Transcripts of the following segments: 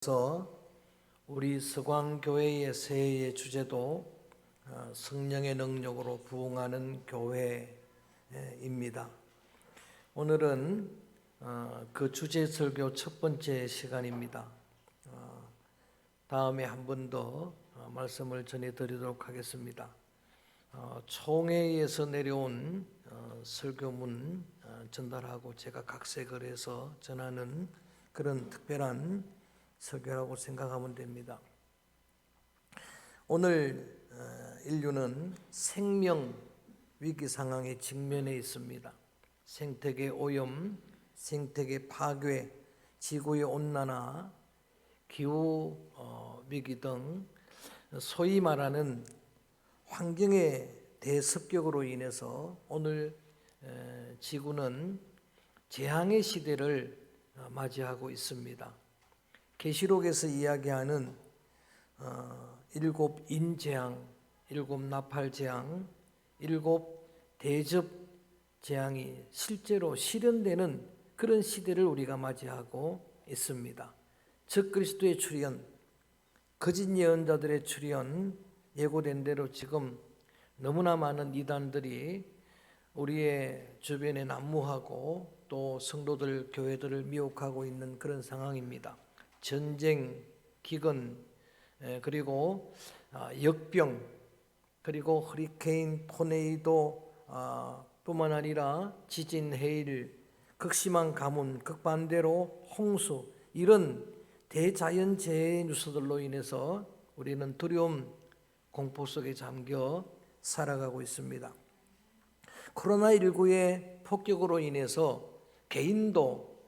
그래서 우리 서광교회의 새해의 주제도 성령의 능력으로 부흥하는 교회입니다. 오늘은 그 주제 설교 첫 번째 시간입니다. 다음에 한 번 더 말씀을 전해드리도록 하겠습니다. 총회에서 내려온 설교문 전달하고 제가 각색을 해서 전하는 그런 특별한 설교라고 생각하면 됩니다. 오늘 인류는 생명 위기 상황에 직면해 있습니다. 생태계 오염, 생태계 파괴, 지구의 온난화, 기후 위기 등 소위 말하는 환경의 대습격으로 인해서 오늘 지구는 재앙의 시대를 맞이하고 있습니다. 계시록에서 이야기하는 일곱 인재앙, 일곱 나팔재앙, 일곱 대접재앙이 실제로 실현되는 그런 시대를 우리가 맞이하고 있습니다. 적그리스도의 출현, 거짓 예언자들의 출현, 예고된 대로 지금 너무나 많은 이단들이 우리의 주변에 난무하고 또 성도들, 교회들을 미혹하고 있는 그런 상황입니다. 전쟁, 기근, 그리고 역병, 그리고 허리케인, 토네이도 뿐만 아니라 지진, 해일, 극심한 가뭄, 극반대로 홍수, 이런 대자연재해 뉴스들로 인해서 우리는 두려움, 공포 속에 잠겨 살아가고 있습니다. 코로나19의 폭격으로 인해서 개인도,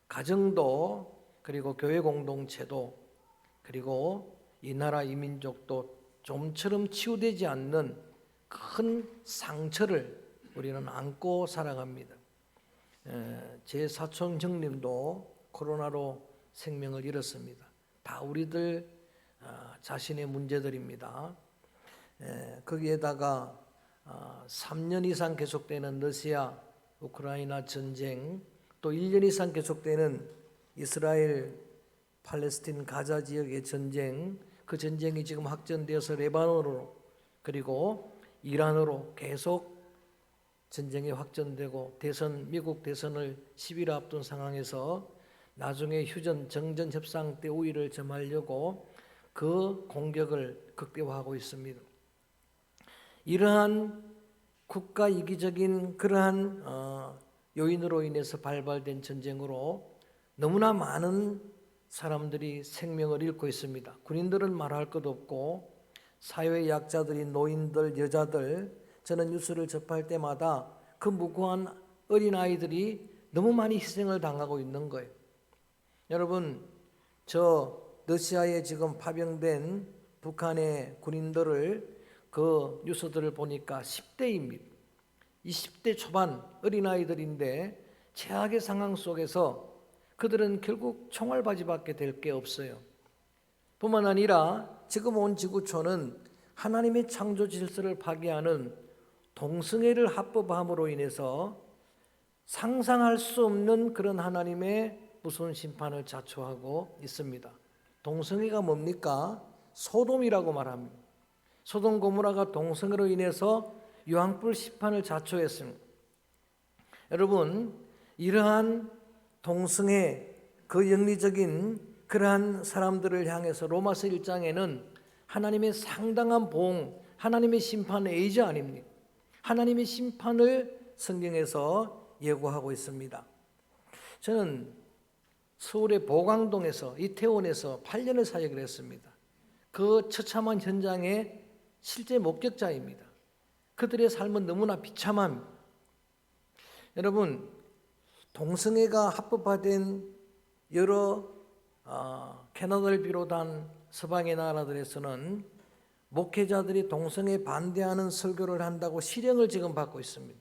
가정도, 그리고 교회 공동체도, 그리고 이 나라 이 민족도 좀처럼 치유되지 않는 큰 상처를 우리는 안고 살아갑니다. 제 사촌 형님도 코로나로 생명을 잃었습니다. 다 우리들 자신의 문제들입니다. 거기에다가 3년 이상 계속되는 러시아, 우크라이나 전쟁, 또 1년 이상 계속되는 이스라엘, 팔레스틴, 가자 지역의 전쟁, 그 전쟁이 지금 확전되어서 레바논으로 그리고 이란으로 계속 전쟁이 확전되고 미국 대선을 10일 앞둔 상황에서 나중에 휴전, 정전 협상 때 우위를 점하려고 그 공격을 극대화하고 있습니다. 이러한 국가 이기적인 그러한 요인으로 인해서 발발된 전쟁으로 너무나 많은 사람들이 생명을 잃고 있습니다. 군인들은 말할 것 없고 사회 약자들인 노인들, 여자들, 저는 뉴스를 접할 때마다 그 무고한 어린아이들이 너무 많이 희생을 당하고 있는 거예요. 여러분, 저 러시아에 지금 파병된 북한의 군인들을 그 뉴스들을 보니까 10대입니다. 20대 초반 어린아이들인데 최악의 상황 속에서 그들은 결국 총알바지밖에 될 게 없어요. 뿐만 아니라 지금 온 지구촌은 하나님의 창조 질서를 파괴하는 동성애를 합법함으로 인해서 상상할 수 없는 그런 하나님의 무서운 심판을 자초하고 있습니다. 동성애가 뭡니까? 소돔이라고 말합니다. 소돔 고모라가 동성애로 인해서 유황불 심판을 자초했습니다. 여러분, 이러한 동성애, 그 영리적인 그러한 사람들을 향해서 로마서 1장에는 하나님의 상당한 보응, 하나님의 심판의 의지 아닙니까? 하나님의 심판을 성경에서 예고하고 있습니다. 저는 서울의 보광동에서 이태원에서 8년을 사역을 했습니다. 그 처참한 현장의 실제 목격자입니다. 그들의 삶은 너무나 비참합니다. 여러분, 동성애가 합법화된 여러 캐나다를 비롯한 서방의 나라들에서는 목회자들이 동성애 반대하는 설교를 한다고 실형을 지금 받고 있습니다.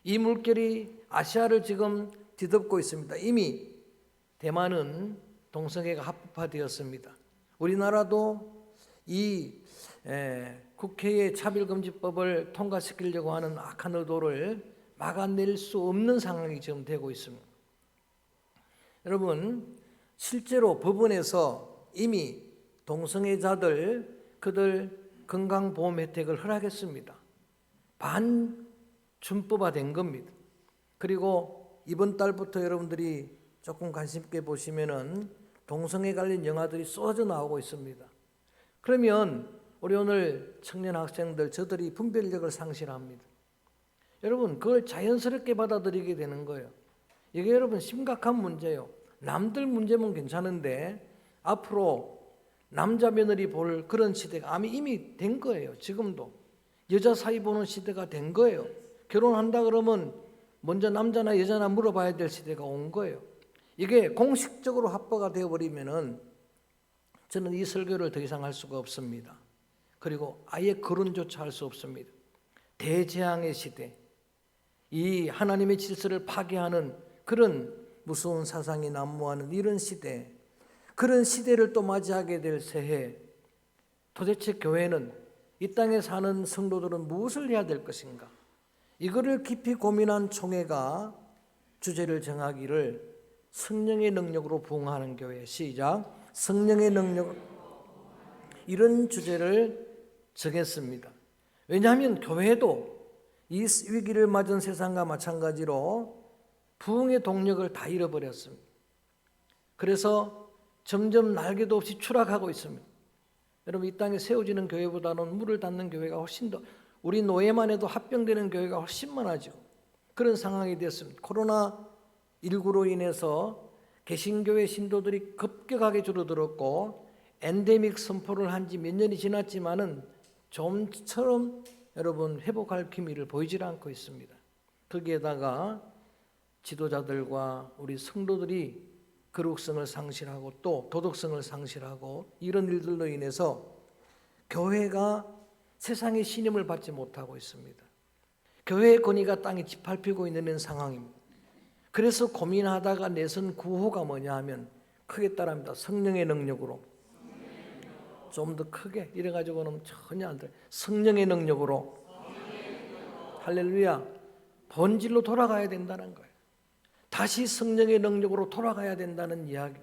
이 물결이 아시아를 지금 뒤덮고 있습니다. 이미 대만은 동성애가 합법화되었습니다. 우리나라도 이 국회의 차별금지법을 통과시키려고 하는 악한 의도를 막아낼 수 없는 상황이 지금 되고 있습니다. 여러분, 실제로 법원에서 이미 동성애자들 그들 건강보험 혜택을 허락했습니다. 반준법화된 겁니다. 그리고 이번 달부터 여러분들이 조금 관심 있게 보시면은 동성애 관련 영화들이 쏟아져 나오고 있습니다. 그러면 우리 오늘 청년 학생들 저들이 분별력을 상실합니다. 여러분 그걸 자연스럽게 받아들이게 되는 거예요. 이게 여러분 심각한 문제예요. 남들 문제면 괜찮은데 앞으로 남자 며느리 볼 그런 시대가 이미 된 거예요. 지금도 여자 사이 보는 시대가 된 거예요. 결혼한다 그러면 먼저 남자나 여자나 물어봐야 될 시대가 온 거예요. 이게 공식적으로 합법화 되어버리면은 저는 이 설교를 더 이상 할 수가 없습니다. 그리고 아예 거론조차 할 수 없습니다. 대재앙의 시대, 이 하나님의 질서를 파괴하는 그런 무서운 사상이 난무하는 이런 시대, 그런 시대를 또 맞이하게 될 새해, 도대체 교회는 이 땅에 사는 성도들은 무엇을 해야 될 것인가? 이거를 깊이 고민한 총회가 주제를 정하기를 성령의 능력으로 부흥하는 교회, 시작, 성령의 능력, 이런 주제를 정했습니다. 왜냐하면 교회도 이 위기를 맞은 세상과 마찬가지로 부흥의 동력을 다 잃어버렸습니다. 그래서 점점 날개도 없이 추락하고 있습니다. 여러분 이 땅에 세워지는 교회보다는 물을 닫는 교회가 훨씬 더, 우리 노예만 해도 합병되는 교회가 훨씬 많아지고 그런 상황이 되었습니다. 코로나19로 인해서 개신교회 신도들이 급격하게 줄어들었고 엔데믹 선포를 한 지 몇 년이 지났지만은 좀처럼 여러분 회복할 기미를 보이질 않고 있습니다. 거기에다가 지도자들과 우리 성도들이 거룩성을 상실하고 또 도덕성을 상실하고 이런 일들로 인해서 교회가 세상의 신임을 받지 못하고 있습니다. 교회의 권위가 땅에 짓밟히고 있는 상황입니다. 그래서 고민하다가 내선 구호가 뭐냐 하면 크게 따라합니다. 성령의 능력으로. 좀 더 크게 이래가지고는 전혀 안 돼. 성령의 능력으로. 할렐루야. 본질로 돌아가야 된다는 거예요. 다시 성령의 능력으로 돌아가야 된다는 이야기.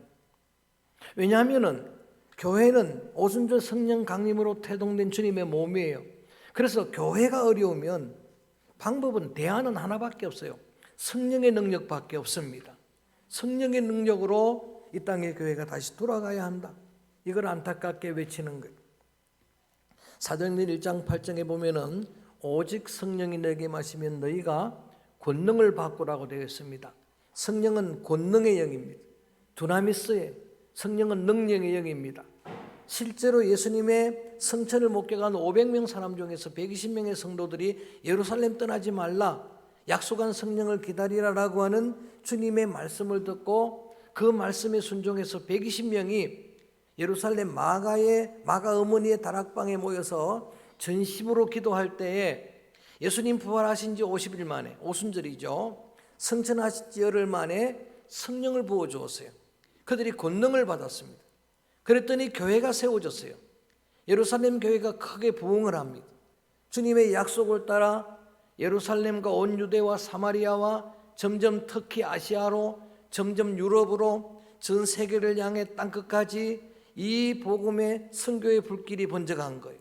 왜냐하면은 교회는 오순절 성령 강림으로 태동된 주님의 몸이에요. 그래서 교회가 어려우면 방법은 대안은 하나밖에 없어요. 성령의 능력밖에 없습니다. 성령의 능력으로 이 땅의 교회가 다시 돌아가야 한다. 이걸 안타깝게 외치는 거예요. 사도행전 1장 8장에 보면은 오직 성령이 너에게 마시면 너희가 권능을 받고라고 되어 있습니다. 성령은 권능의 영입니다. 두나미스의 성령은 능력의 영입니다. 실제로 예수님의 성천을 목격한 500명 사람 중에서 120명의 성도들이 예루살렘 떠나지 말라, 약속한 성령을 기다리라라고 하는 주님의 말씀을 듣고 그 말씀에 순종해서 120명이 예루살렘 마가 어머니의 다락방에 모여서 전심으로 기도할 때에 예수님 부활하신 지 50일 만에, 오순절이죠. 성천하신 지 열흘 만에 성령을 부어주었어요. 그들이 권능을 받았습니다. 그랬더니 교회가 세워졌어요. 예루살렘 교회가 크게 부흥을 합니다. 주님의 약속을 따라 예루살렘과 온 유대와 사마리아와 점점 터키 아시아로 점점 유럽으로 전 세계를 향해 땅끝까지 이 복음의 선교의 불길이 번져간 거예요.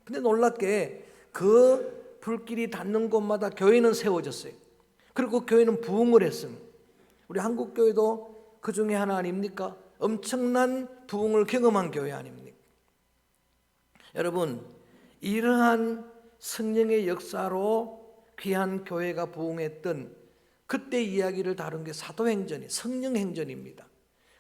근데 놀랍게 그 불길이 닿는 곳마다 교회는 세워졌어요. 그리고 교회는 부흥을 했습니다. 우리 한국 교회도 그 중에 하나 아닙니까? 엄청난 부흥을 경험한 교회 아닙니까? 여러분, 이러한 성령의 역사로 귀한 교회가 부흥했던 그때 이야기를 다룬 게 사도행전이 성령행전입니다.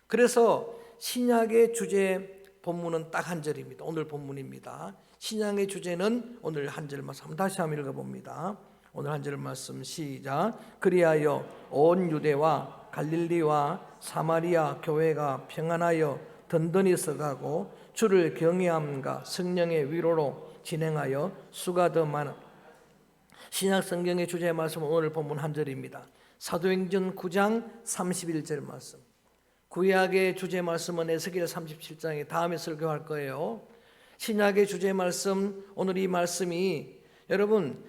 그래서 신약의 주제 본문은 딱 한 절입니다. 오늘 본문입니다. 신약의 주제는 오늘 한 절 말씀 다시 한번 읽어봅니다. 오늘 한 절 말씀 시작. 그리하여 온 유대와 갈릴리와 사마리아 교회가 평안하여 든든히 서가고 주를 경외함과 성령의 위로로 진행하여 수가 더 많아. 신약 성경의 주제 말씀은 오늘 본문 한 절입니다. 사도행전 9장 31절 말씀. 구약의 주제 말씀은 에스겔 37장에 다음에 설교할 거예요. 신약의 주제 말씀, 오늘 이 말씀이 여러분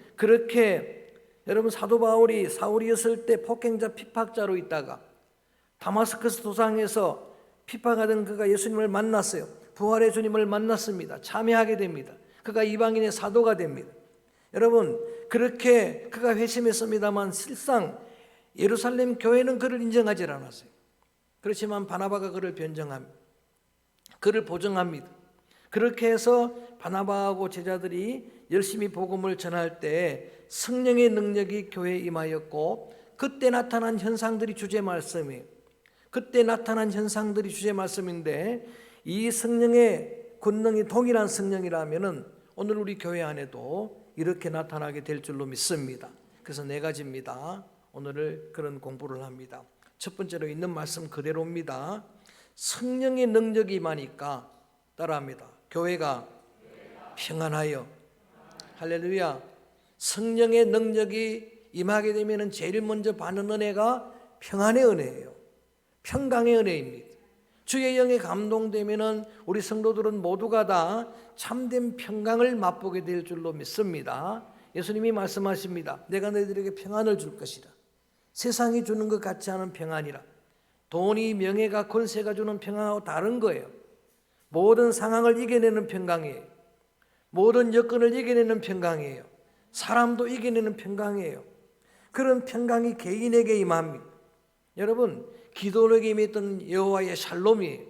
사도 바울이 사울이었을 때 폭행자 피박자로 있다가 다마스커스 도상에서 핍박하던 그가 예수님을 만났어요. 부활의 주님을 만났습니다. 참여하게 됩니다. 그가 이방인의 사도가 됩니다. 여러분, 그렇게 그가 회심했습니다만 실상 예루살렘 교회는 그를 인정하지 않았어요. 그렇지만 바나바가 그를 변정합니다. 그를 보정합니다. 그렇게 해서 바나바하고 제자들이 열심히 복음을 전할 때 성령의 능력이 교회에 임하였고, 그때 나타난 현상들이 주제 말씀이에요. 그때 나타난 현상들이 주제 말씀인데, 이 성령의 권능이 동일한 성령이라면은 오늘 우리 교회 안에도 이렇게 나타나게 될 줄로 믿습니다. 그래서 네 가지입니다. 오늘 그런 공부를 합니다. 첫 번째로 있는 말씀 그대로입니다. 성령의 능력이 임하니까 따라합니다. 교회가 평안하여. 할렐루야. 성령의 능력이 임하게 되면 제일 먼저 받는 은혜가 평안의 은혜예요. 평강의 은혜입니다. 주의 영에 감동되면 우리 성도들은 모두가 다 참된 평강을 맛보게 될 줄로 믿습니다. 예수님이 말씀하십니다. 내가 너희들에게 평안을 줄 것이라. 세상이 주는 것 같지 않은 평안이라. 돈이, 명예가, 권세가 주는 평안하고 다른 거예요. 모든 상황을 이겨내는 평강이에요. 모든 여건을 이겨내는 평강이에요. 사람도 이겨내는 평강이에요. 그런 평강이 개인에게 임합니다. 여러분, 기도원에게 임했던 여호와의 샬롬이에요.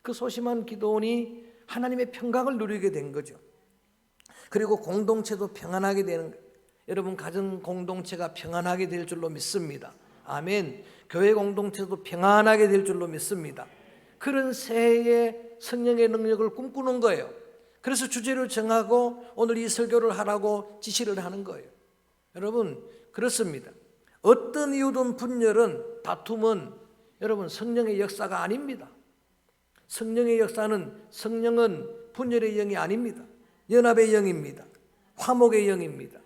그 소심한 기도원이 하나님의 평강을 누리게 된 거죠. 그리고 공동체도 평안하게 되는 거예요. 여러분, 가정 공동체가 평안하게 될 줄로 믿습니다. 아멘. 교회 공동체도 평안하게 될 줄로 믿습니다. 그런 새해의 성령의 능력을 꿈꾸는 거예요. 그래서 주제를 정하고 오늘 이 설교를 하라고 지시를 하는 거예요. 여러분, 그렇습니다. 어떤 이유든 분열은, 다툼은 여러분 성령의 역사가 아닙니다. 성령의 역사는, 성령은 분열의 영이 아닙니다. 연합의 영입니다. 화목의 영입니다.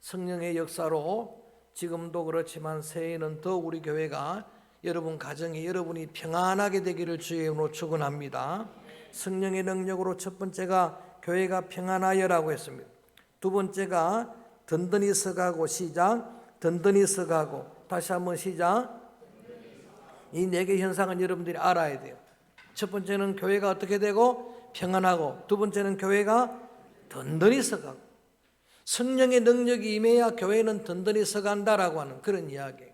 성령의 역사로 지금도 그렇지만 새해에는 더욱 우리 교회가, 여러분 가정이, 여러분이 평안하게 되기를 주의 이름으로 축원합니다. 성령의 능력으로 첫 번째가 교회가 평안하여라고 했습니다. 두 번째가 든든히 서가고. 시작. 든든히 서가고. 다시 한번 시작. 이 네 개 현상은 여러분들이 알아야 돼요. 첫 번째는 교회가 어떻게 되고 평안하고, 두 번째는 교회가 든든히 서가고. 성령의 능력이 임해야 교회는 든든히 서간다라고 하는 그런 이야기예요.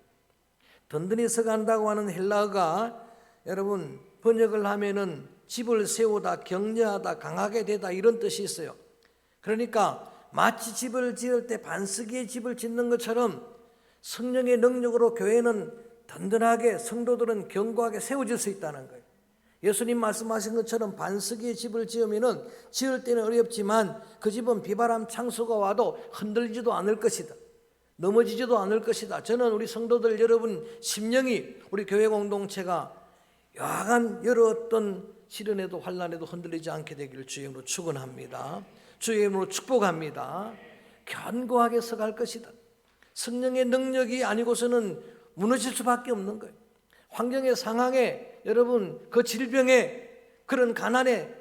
든든히 서간다고 하는 헬라어가 여러분 번역을 하면은 집을 세우다, 격려하다, 강하게 되다 이런 뜻이 있어요. 그러니까 마치 집을 지을 때 반석의 집을 짓는 것처럼 성령의 능력으로 교회는 든든하게, 성도들은 견고하게 세워질 수 있다는 거예요. 예수님 말씀하신 것처럼 반석의 집을 지으면은 지을 때는 어렵지만 그 집은 비바람 창수가 와도 흔들리지도 않을 것이다. 넘어지지도 않을 것이다. 저는 우리 성도들 여러분 심령이, 우리 교회 공동체가 여하간 여러 어떤 시련에도 환난에도 흔들리지 않게 되기를 주의 이름으로 축원합니다. 주의 이름으로 축복합니다. 견고하게 서갈 것이다. 성령의 능력이 아니고서는 무너질 수밖에 없는 거예요. 환경의 상황에, 여러분 그 질병에, 그런 가난에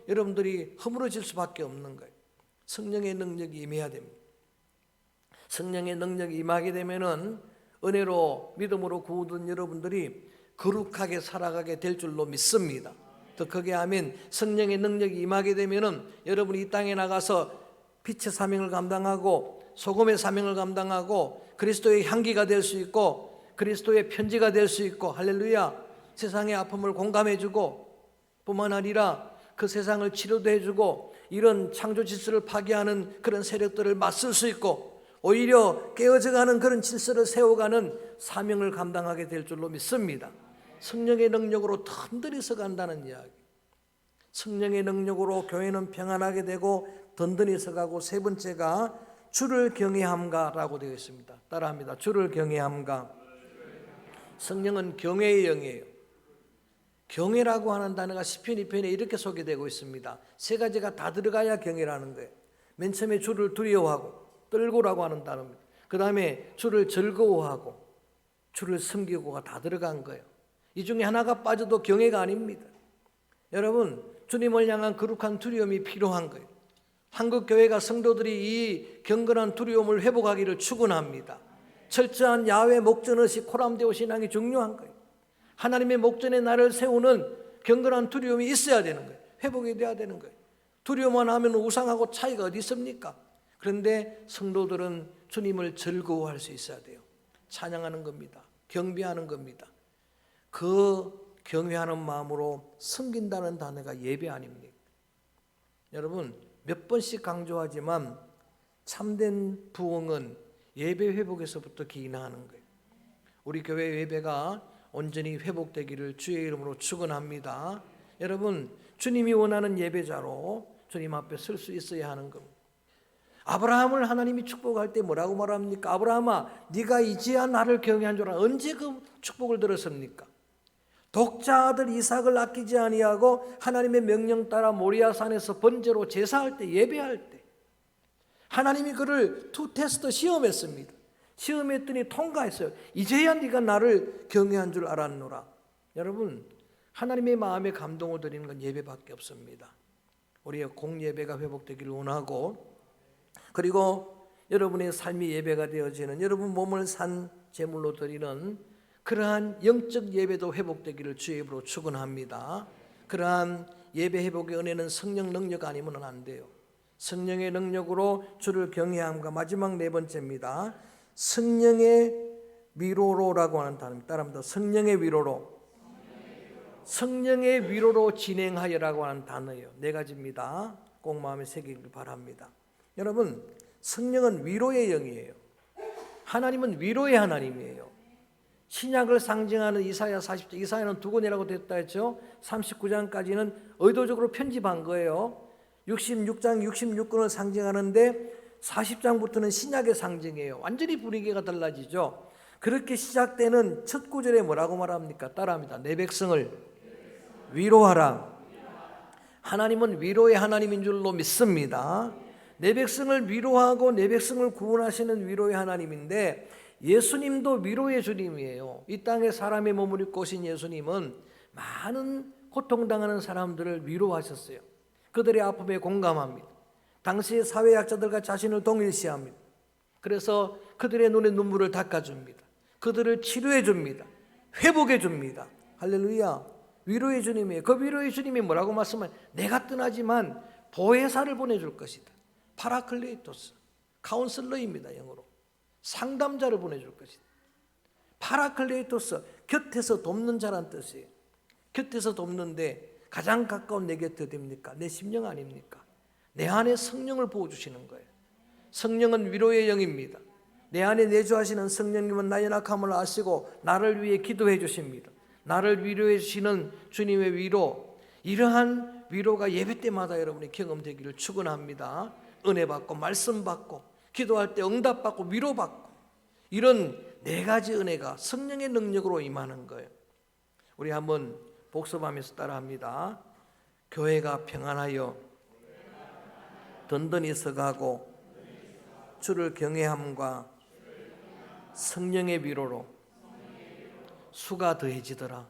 여러분들이 허물어질 수밖에 없는 거예요. 성령의 능력이 임해야 됩니다. 성령의 능력이 임하게 되면은 은혜로 믿음으로 구원된 여러분들이 거룩하게 살아가게 될 줄로 믿습니다. 더 크게 하면 성령의 능력이 임하게 되면은 여러분이 이 땅에 나가서 빛의 사명을 감당하고 소금의 사명을 감당하고 그리스도의 향기가 될 수 있고 그리스도의 편지가 될 수 있고, 할렐루야, 세상의 아픔을 공감해주고 뿐만 아니라 그 세상을 치료도 해주고 이런 창조 질서를 파괴하는 그런 세력들을 맞설 수 있고 오히려 깨어져가는 그런 질서를 세워가는 사명을 감당하게 될 줄로 믿습니다. 성령의 능력으로 든든히 서간다는 이야기. 성령의 능력으로 교회는 평안하게 되고 든든히 서가고, 세 번째가 주를 경외함가라고 되어 있습니다. 따라합니다. 주를 경외함가. 성령은 경외의 영이에요. 경외라고 하는 단어가 시편 2편에 이렇게 소개되고 있습니다. 세 가지가 다 들어가야 경외라는 거예요. 맨 처음에 주를 두려워하고, 떨고라고 하는 단어입니다. 그 다음에 주를 즐거워하고, 주를 섬기고가 다 들어간 거예요. 이 중에 하나가 빠져도 경외가 아닙니다. 여러분, 주님을 향한 거룩한 두려움이 필요한 거예요. 한국 교회가 성도들이 이 경건한 두려움을 회복하기를 축원합니다. 철저한 야외 목전의식, 코람데오 신앙이 중요한 거예요. 하나님의 목전에 나를 세우는 경건한 두려움이 있어야 되는 거예요. 회복이 돼야 되는 거예요. 두려움만 하면 우상하고 차이가 어디 있습니까? 그런데 성도들은 주님을 즐거워할 수 있어야 돼요. 찬양하는 겁니다. 경배하는 겁니다. 그 경외하는 마음으로 섬긴다는 단어가 예배 아닙니까? 여러분, 몇 번씩 강조하지만 참된 부흥은 예배 회복에서부터 기인하는 거예요. 우리 교회 예배가 온전히 회복되기를 주의 이름으로 축원합니다. 여러분, 주님이 원하는 예배자로 주님 앞에 설 수 있어야 하는 겁니다. 아브라함을 하나님이 축복할 때 뭐라고 말합니까? 아브라함아, 네가 이제야 나를 경외한 줄 알아. 언제 그 축복을 들었습니까? 독자 아들 이삭을 아끼지 아니하고 하나님의 명령 따라 모리아산에서 번제로 제사할 때, 예배할 때 하나님이 그를 투 테스트 시험했습니다. 시험했더니 통과했어요. 이제야 네가 나를 경외한 줄 알았노라. 여러분, 하나님의 마음에 감동을 드리는 건 예배밖에 없습니다. 우리의 공예배가 회복되기를 원하고, 그리고 여러분의 삶이 예배가 되어지는, 여러분 몸을 산 제물로 드리는 그러한 영적 예배도 회복되기를 주의 이름으로 축원합니다. 그러한 예배 회복의 은혜는 성령 능력 아니면 안 돼요. 성령의 능력으로 주를 경외함과, 마지막 네 번째입니다. 성령의 위로로라고 하는 단어입니다. 따라합니다. 성령의 위로로. 성령의 위로로 진행하여라고 하는 단어예요. 네 가지입니다. 꼭 마음에 새기길 바랍니다. 여러분, 성령은 위로의 영이에요. 하나님은 위로의 하나님이에요. 신약을 상징하는 이사야 40장, 이사야는 두 권이라고 됐다 했죠. 39장까지는 의도적으로 편집한 거예요. 66장 66권을 상징하는데 40장부터는 신약의 상징이에요. 완전히 분위기가 달라지죠. 그렇게 시작되는 첫 구절에 뭐라고 말합니까? 따라합니다. 내 백성을 위로하라. 하나님은 위로의 하나님인 줄로 믿습니다. 내 백성을 위로하고 내 백성을 구원하시는 위로의 하나님인데, 예수님도 위로의 주님이에요. 이 땅에 사람의 몸을 입고 오신 예수님은 많은 고통당하는 사람들을 위로하셨어요. 그들의 아픔에 공감합니다. 당시의 사회약자들과 자신을 동일시합니다. 그래서 그들의 눈에 눈물을 닦아줍니다. 그들을 치료해 줍니다. 회복해 줍니다. 할렐루야. 위로의 주님이에요. 그 위로의 주님이 뭐라고 말씀하면, 내가 떠나지만 보혜사를 보내줄 것이다. 파라클레이토스, 카운슬러입니다. 영어로 상담자를 보내줄 것이다. 파라클레이토스, 곁에서 돕는 자란 뜻이에요. 곁에서 돕는데 가장 가까운 내 곁에 됩니까? 내 심령 아닙니까? 내 안에 성령을 부어주시는 거예요. 성령은 위로의 영입니다. 내 안에 내주하시는 성령님은 나의 연약함을 아시고 나를 위해 기도해 주십니다. 나를 위로해 주시는 주님의 위로, 이러한 위로가 예배 때마다 여러분이 경험되기를 축원합니다. 은혜 받고 말씀 받고 기도할 때 응답 받고 위로 받고, 이런 네 가지 은혜가 성령의 능력으로 임하는 거예요. 우리 한번 복습하면서 따라합니다. 교회가 평안하여 든든히 서가고 주를 경외함과 성령의 위로로 수가 더해지더라.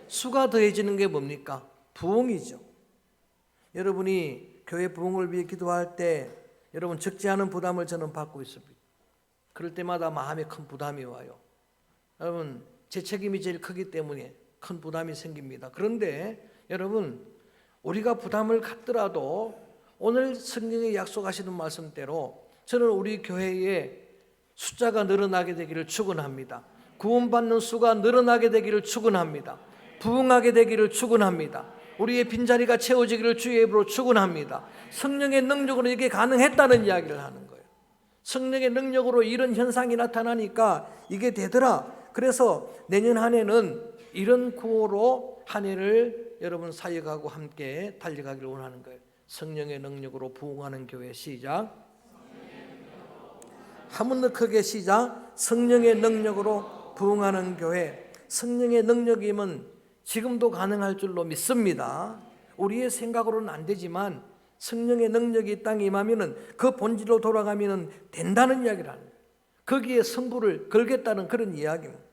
수가 더해지는 게 뭡니까? 부흥이죠. 여러분이 교회 부흥을 위해 기도할 때 여러분 적지 않은 부담을 저는 받고 있습니다. 그럴 때마다 마음에 큰 부담이 와요. 여러분, 제 책임이 제일 크기 때문에 큰 부담이 생깁니다. 그런데 여러분, 우리가 부담을 갖더라도 오늘 성경에 약속하시는 말씀대로 저는 우리 교회의 숫자가 늘어나게 되기를 축원합니다. 구원받는 수가 늘어나게 되기를 축원합니다. 부흥하게 되기를 축원합니다. 우리의 빈자리가 채워지기를 주의 이름으로 축원합니다. 성령의 능력으로 이게 가능했다는 이야기를 하는 거예요. 성령의 능력으로 이런 현상이 나타나니까 이게 되더라. 그래서 내년 한 해는 이런 구호로 한 해를 여러분 사역하고 함께 달려가기를 원하는 거예요. 성령의 능력으로 부흥하는 교회. 시작. 한 번 더 크게 시작. 성령의 능력으로 부흥하는 교회. 성령의 능력이면 지금도 가능할 줄로 믿습니다. 우리의 생각으로는 안 되지만 성령의 능력이 이 땅에 임하면은 그 본질로 돌아가면은 된다는 이야기를 하는 거예요. 거기에 승부를 걸겠다는 그런 이야기입니다.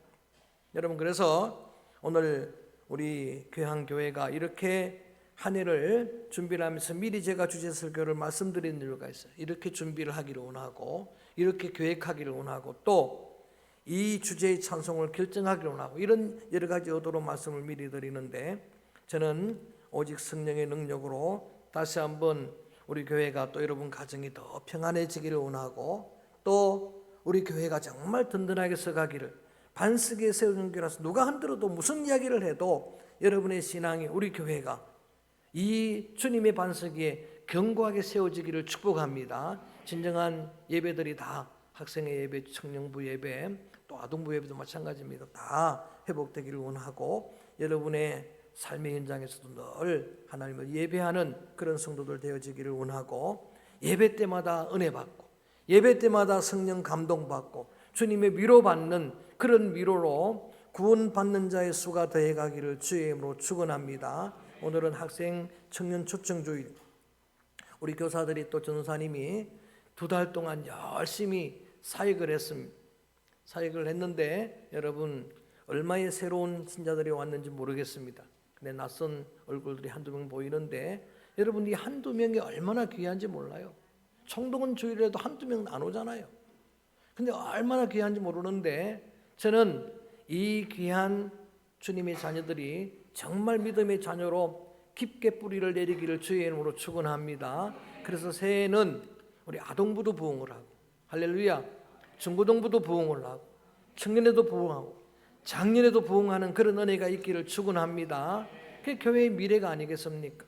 여러분, 그래서 오늘 우리 교회가 이렇게 한 해를 준비를 하면서 미리 제가 주제 설교를 말씀드린 이유가 있어요. 이렇게 준비를 하기를 원하고, 이렇게 계획하기를 원하고, 또 이 주제의 찬송을 결정하기로 하고 이런 여러 가지 의도로 말씀을 미리 드리는데 저는 오직 성령의 능력으로 다시 한번 우리 교회가 또 여러분 가정이 더 평안해지기를 원하고 또 우리 교회가 정말 든든하게 서가기를 반석에 세우는 교회라서 누가 흔들어도 무슨 이야기를 해도 여러분의 신앙이 우리 교회가 이 주님의 반석 위에 견고하게 세워지기를 축복합니다. 진정한 예배들이 다 학생의 예배, 청년부 예배, 또 아동부 예배도 마찬가지입니다. 다 회복되기를 원하고 여러분의 삶의 현장에서도 늘 하나님을 예배하는 그런 성도들 되어지기를 원하고 예배 때마다 은혜 받고 예배 때마다 성령 감동받고 주님의 위로받는 그런 위로로 구원받는 자의 수가 더해가기를 주의 이름으로 축원합니다. 오늘은 학생 청년 초청주일 우리 교사들이 또 전도사님이 2달 동안 열심히 사역을 했습니다. 사역을 했는데 여러분 얼마의 새로운 신자들이 왔는지 모르겠습니다. 근데 낯선 얼굴들이 한두 명 보이는데 여러분 이 한두 명이 얼마나 귀한지 몰라요. 청동은 주일에도 한두 명 안 오잖아요. 근데 얼마나 귀한지 모르는데 저는 이 귀한 주님의 자녀들이 정말 믿음의 자녀로 깊게 뿌리를 내리기를 주의 이름으로 축원합니다. 그래서 새해에는 우리 아동부도 부흥을 하고 할렐루야 중고등부도 부흥을 하고 청년에도 부흥하고 작년에도 부흥하는 그런 은혜가 있기를 축원합니다. 그게 교회의 미래가 아니겠습니까?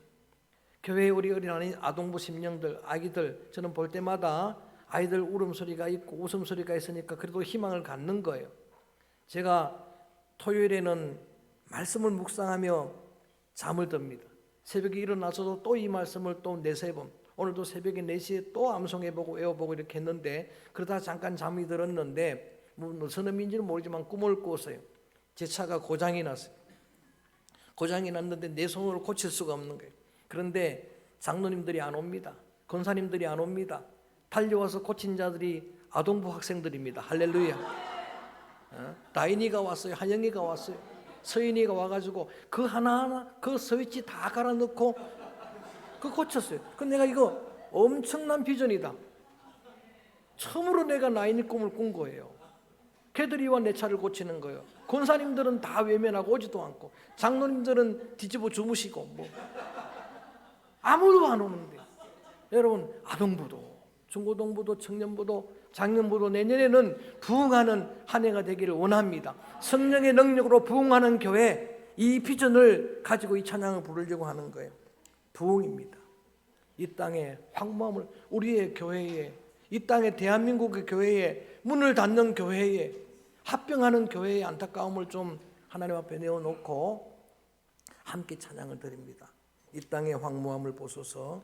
교회에 우리 어린아이 아동부 심령들 아기들 저는 볼 때마다 아이들 울음소리가 있고 웃음소리가 있으니까 그래도 희망을 갖는 거예요. 제가 토요일에는 말씀을 묵상하며 잠을 듭니다. 새벽에 일어나서도 또 이 말씀을 또 4-3번 오늘도 새벽에 4시에 또 암송해보고 외워보고 이렇게 했는데 그러다 잠깐 잠이 들었는데 무슨 의미인지는 모르지만 꿈을 꿨어요. 제 차가 고장이 났어요. 고장이 났는데 내 손으로 고칠 수가 없는 거예요. 그런데 장로님들이 안 옵니다. 권사님들이 안 옵니다. 달려와서 고친 자들이 아동부 학생들입니다. 할렐루야. 다인이가 왔어요. 한영이가 왔어요. 서인이가 와가지고 그 하나하나 그 스위치 다 갈아넣고 그 고쳤어요. 근데 내가 이거 엄청난 비전이다. 처음으로 내가 나인이 꿈을 꾼 거예요. 걔들이 와 내 차를 고치는 거예요. 권사님들은 다 외면하고 오지도 않고 장로님들은 뒤집어 주무시고 뭐 아무도 안 오는데 여러분 아동부도 중고등부도 청년부도 작년부도 내년에는 부흥하는 한 해가 되기를 원합니다. 성령의 능력으로 부흥하는 교회 이 비전을 가지고 이 찬양을 부르려고 하는 거예요. 부흥입니다. 이 땅에 황무함을 우리의 교회에 이 땅에 대한민국의 교회에 문을 닫는 교회에 합병하는 교회의 안타까움을 좀 하나님 앞에 내어놓고 함께 찬양을 드립니다. 이 땅의 황무함을 보소서.